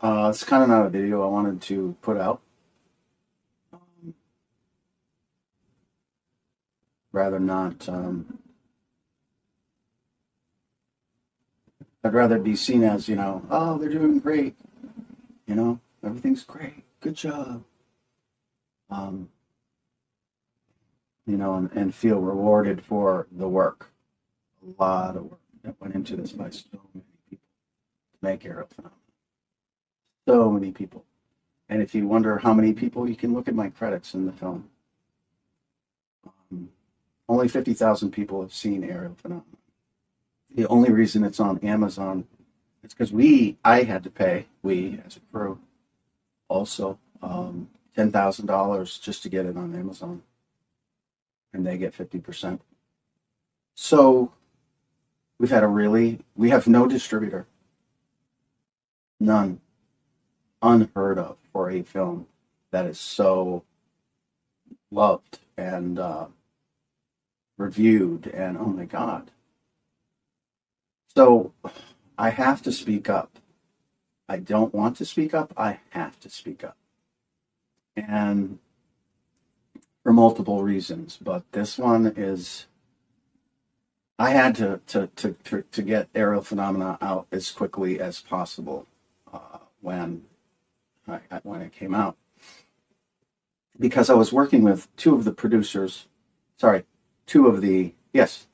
It's kind of not a video I wanted to put out. Um, rather not. I'd rather be seen as, oh, they're doing great. Everything's great. Good job. Um, and feel rewarded for the work. A lot of work that went into this by so many people to make Arrow phenomenal. So many people. And if you wonder how many people, you can look at my credits in the film. Um, Only 50,000 people have seen Aerial Phenomenon. The only reason it's on Amazon is because I had to pay, we as a crew, also $10,000 just to get it on Amazon. And they get 50%. So we have no distributor. None. Unheard of for a film that is so loved and reviewed, and oh my God. So I have to speak up. I don't want to speak up. I have to speak up. And for multiple reasons, but this one is I had to get Aerial Phenomena out as quickly as possible when it came out, because I was working with two of the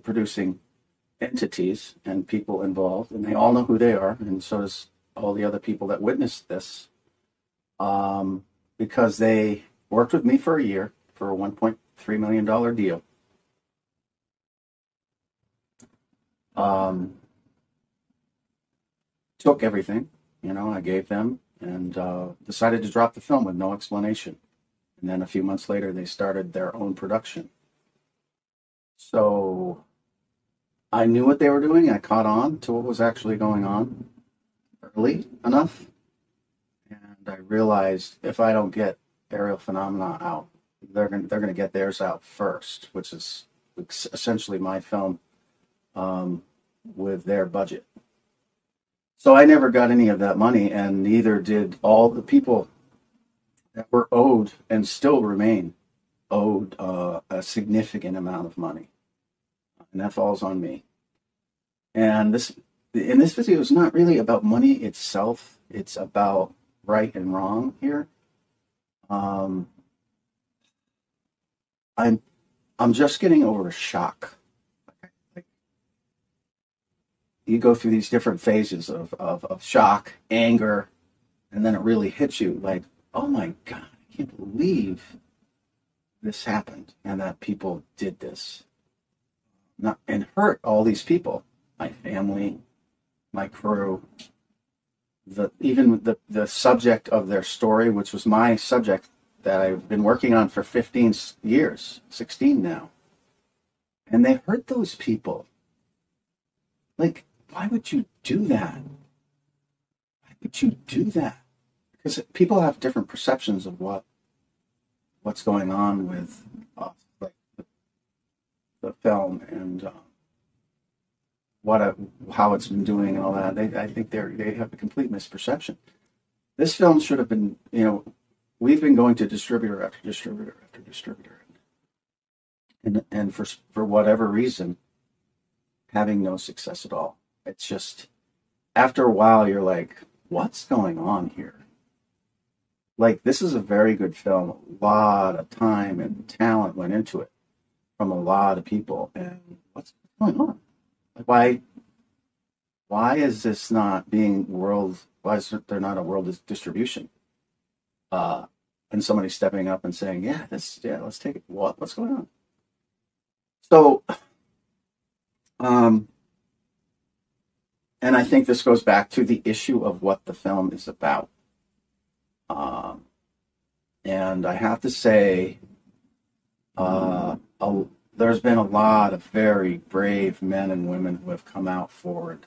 producing entities and people involved, and they all know who they are, and so does all the other people that witnessed this, because they worked with me for a year for a $1.3 million deal. Took everything, I gave them, and decided to drop the film with no explanation. And then a few months later, they started their own production. So I knew what they were doing. I caught on to what was actually going on early enough. And I realized if I don't get Aerial Phenomena out, they're gonna get theirs out first, which is essentially my film with their budget. So I never got any of that money, and neither did all the people that were owed and still remain owed a significant amount of money. And that falls on me. And this video is not really about money itself. It's about right and wrong here. I'm just getting over a shock. Like, you go through these different phases of shock, anger, and then it really hits you like, oh my God, I can't believe this happened and that people did this. And hurt all these people, my family, my crew, even the subject of their story, which was my subject that I've been working on for 15 years, 16 now. And they hurt those people. Like, why would you do that? Why would you do that? Because people have different perceptions of what's going on with like the film and how it's been doing and all that. I think they have a complete misperception. This film should have been, we've been going to distributor after distributor after distributor, and for whatever reason, having no success at all. It's just after a while you're like, what's going on here? Like, this is a very good film. A lot of time and talent went into it from a lot of people, and what's going on? Like, why is this not being why is there not a world distribution? And somebody stepping up and saying, let's take it. What's going on? So, and I think this goes back to the issue of what the film is about. And I have to say, there's been a lot of very brave men and women who have come forward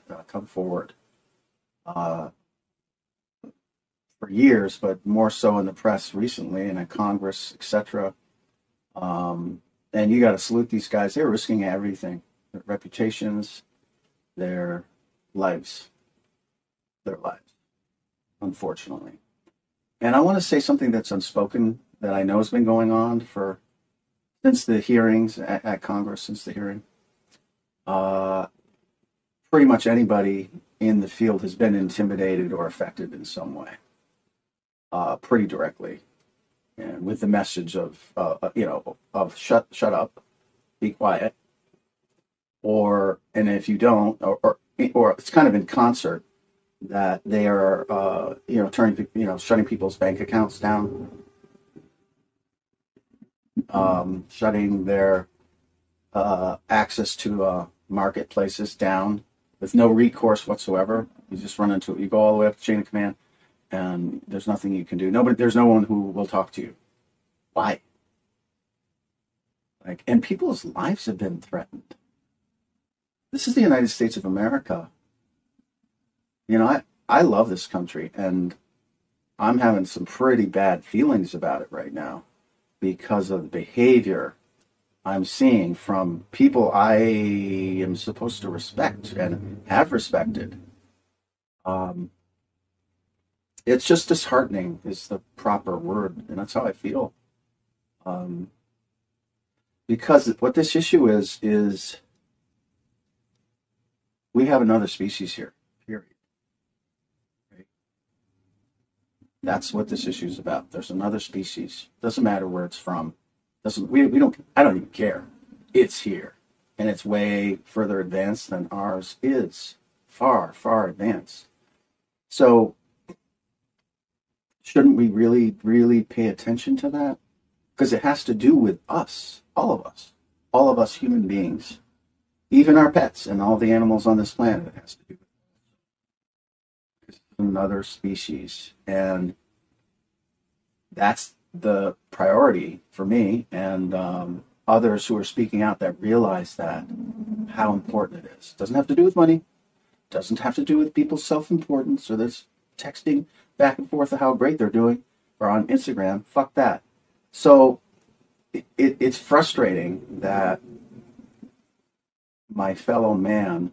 for years, but more so in the press recently and in Congress, etc. And you got to salute these guys. They're risking everything, their reputations, their lives. unfortunately. And I want to say something that's unspoken that I know has been going on for since the hearings at Congress, since the hearing. Uh, Pretty much anybody in the field has been intimidated or affected in some way, pretty directly, and with the message of of shut up, be quiet, or and if you don't, or it's kind of in concert that they are turning shutting people's bank accounts down, shutting their access to marketplaces down with no recourse whatsoever. You just run into it. You go all the way up the chain of command, and there's nothing you can do. There's no one who will talk to you. Why? Like, and people's lives have been threatened. This is the United States of America. I love this country, and I'm having some pretty bad feelings about it right now because of the behavior I'm seeing from people I am supposed to respect and have respected. Um, it's just disheartening is the proper word, and that's how I feel. Um, because what this issue is we have another species here. Period. Right? That's what this issue is about. There's another species. Doesn't matter where it's from. Doesn't we don't I don't even care. It's here, and it's way further advanced than ours is. Far, far advanced. So shouldn't we really, really pay attention to that? Because it has to do with us, all of us human beings, even our pets and all the animals on this planet. It has to do with another species, and that's the priority for me and others who are speaking out that realize that how important it is. Doesn't have to do with money. Doesn't have to do with people's self-importance or this texting back and forth of how great they're doing or on Instagram. Fuck that. So it's frustrating that my fellow man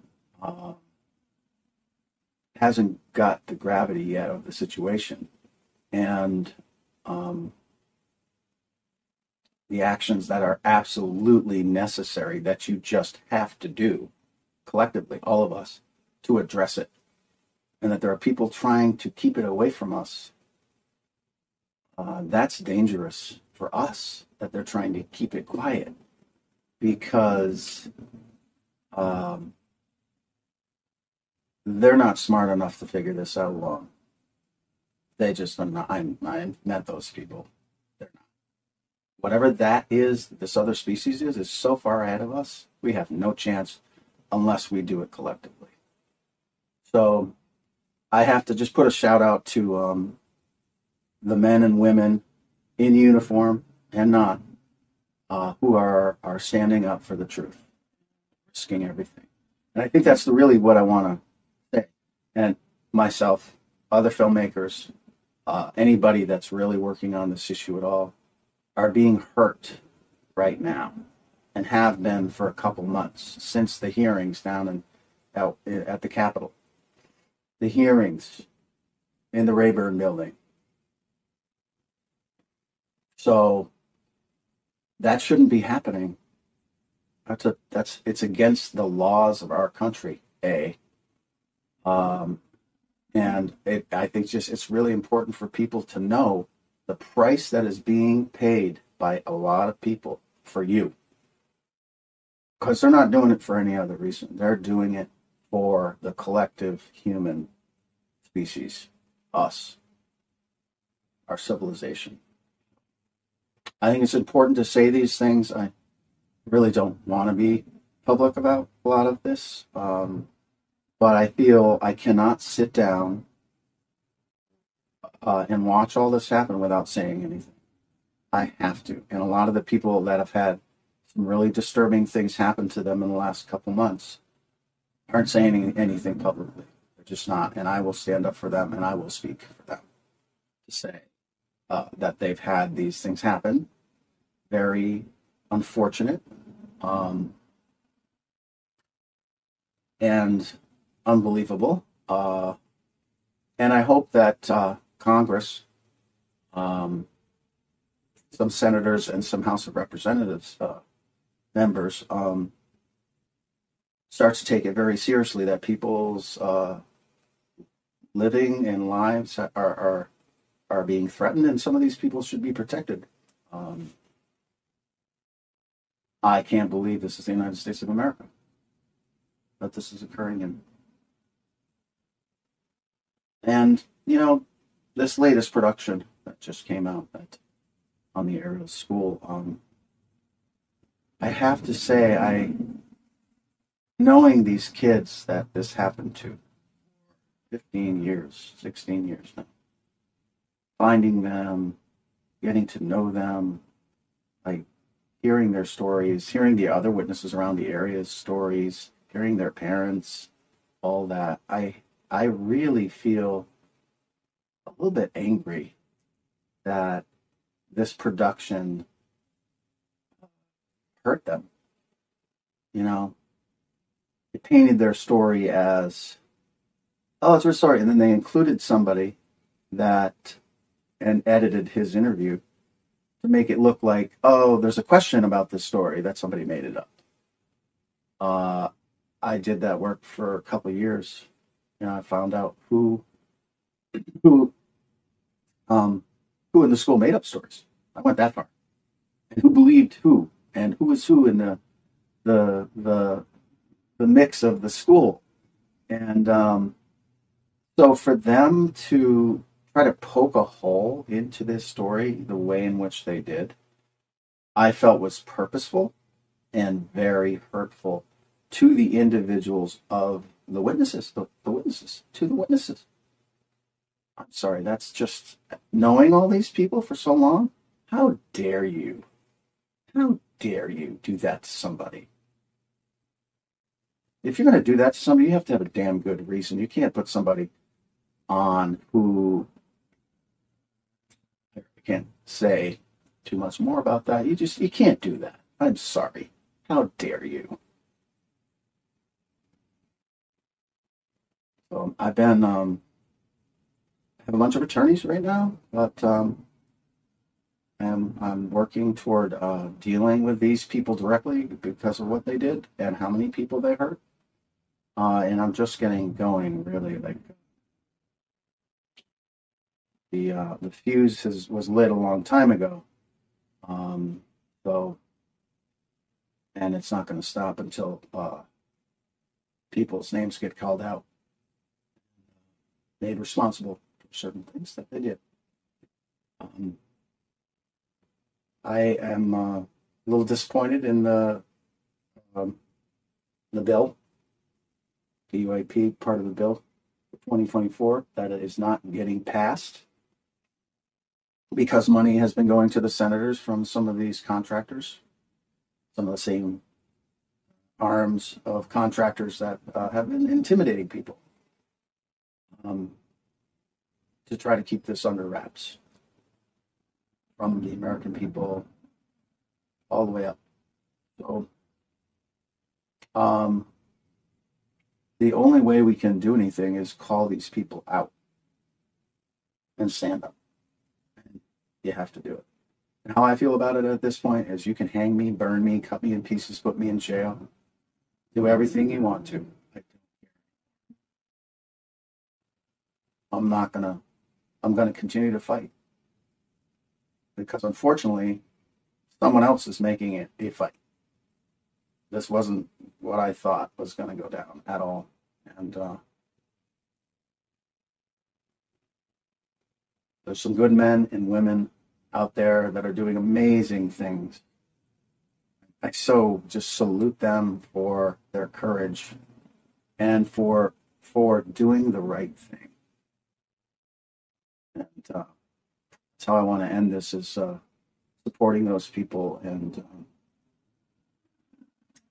hasn't got the gravity yet of the situation and the actions that are absolutely necessary that you just have to do collectively, all of us, to address it. And that there are people trying to keep it away from us. That's dangerous for us, that they're trying to keep it quiet because they're not smart enough to figure this out alone. They just are not. I met those people. They're not. Whatever that is, this other species is so far ahead of us, we have no chance unless we do it collectively. So I have to just put a shout out to the men and women in uniform and not who are standing up for the truth, risking everything. And I think that's really what I want to say. And myself, other filmmakers, anybody that's really working on this issue at all, are being hurt right now and have been for a couple months since the hearings down at the Capitol. The hearings in the Rayburn building. So that shouldn't be happening. It's against the laws of our country. I think it's really important for people to know the price that is being paid by a lot of people for you, because they're not doing it for any other reason. They're doing it for the collective human species, us, our civilization. I think it's important to say these things. I really don't want to be public about a lot of this, but I feel I cannot sit down and watch all this happen without saying anything. I have to. And a lot of the people that have had some really disturbing things happen to them in the last couple months aren't saying anything publicly. They're just not. And I will stand up for them and I will speak for them to say that they've had these things happen. Very unfortunate and unbelievable. And I hope that Congress, um, some senators and some House of Representatives members start to take it very seriously that people's living and lives are being threatened, and some of these people should be protected. Um, I can't believe this is the United States of America, that this is occurring in. And, this latest production that just came out on the Ariel School, I have to say, knowing these kids that this happened to, 15 years, 16 years now, finding them, getting to know them, like hearing their stories, hearing the other witnesses around the area's stories, hearing their parents, all that, I really feel a little bit angry that this production hurt them. It painted their story as, oh, it's a story, and then they included somebody that and edited his interview to make it look like, oh, there's a question about this story that somebody made it up. I did that work for a couple of years. I found out who who in the school made up stories. I went that far, and who believed who, and who was who in the the the mix of the school, and so for them to try to poke a hole into this story the way in which they did, I felt was purposeful and very hurtful to the individuals of the witnesses, the witnesses, to the witnesses. I'm sorry, that's just knowing all these people for so long. How dare you? How dare you do that to somebody? If you're going to do that to somebody, you have to have a damn good reason. You can't put somebody on who, I can't say too much more about that. You can't do that. I'm sorry. How dare you? So I've been have a bunch of attorneys right now, but I'm working toward dealing with these people directly because of what they did and how many people they hurt. And I'm just getting going, really. Like the fuse was lit a long time ago, so and it's not going to stop until people's names get called out, made responsible for certain things that they did. I am a little disappointed in the bill, the UAP part of the bill for 2024, that it is not getting passed because money has been going to the senators from some of these contractors, some of the same arms of contractors that have been intimidating people to try to keep this under wraps from the American people all the way up. So the only way we can do anything is call these people out and stand up. And you have to do it. And how I feel about it at this point is you can hang me, burn me, cut me in pieces, put me in jail, do everything you want to. I'm not gonna, I'm gonna continue to fight because unfortunately, someone else is making it a fight. This wasn't what I thought was going to go down at all. And there's some good men and women out there that are doing amazing things. I so just salute them for their courage and for doing the right thing. And that's how I want to end this, is supporting those people. And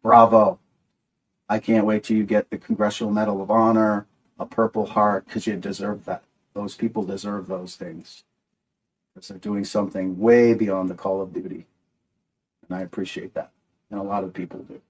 bravo. I can't wait till you get the Congressional Medal of Honor, a Purple Heart, because you deserve that. Those people deserve those things because they're doing something way beyond the call of duty. And I appreciate that. And a lot of people do.